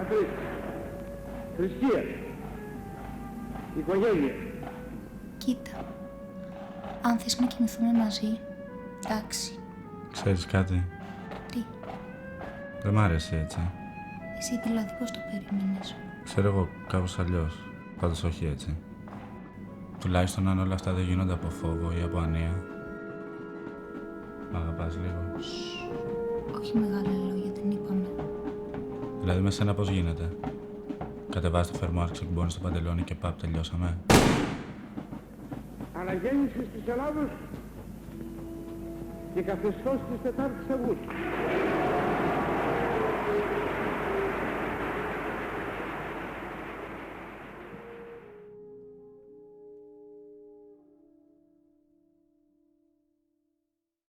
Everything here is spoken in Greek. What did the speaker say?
Πατρίς, θρησκεία, οικογένεια. Κοίτα, αν θες να κοιμηθούμε μαζί, εντάξει. Ξέρεις κάτι? Τι? Δεν μ' άρεσε έτσι. Εσύ δηλαδή πώς το περίμενες? Ξέρω εγώ κάπως αλλιώς. Πάντως όχι έτσι. Τουλάχιστον αν όλα αυτά δεν γίνονται από φόβο ή από ανία. Μ' αγαπάς λίγο? Όχι μεγάλα λόγια, δεν είπαμε. Δηλαδή με σένα πώς γίνεται? Κατεβάζεις το φερμουάρ, ξεκουμπώνεις το παντελόνι και παπ, τελειώσαμε. Αναγέννηση της Ελλάδος και καθεστώς της 4ης Αυγούστου.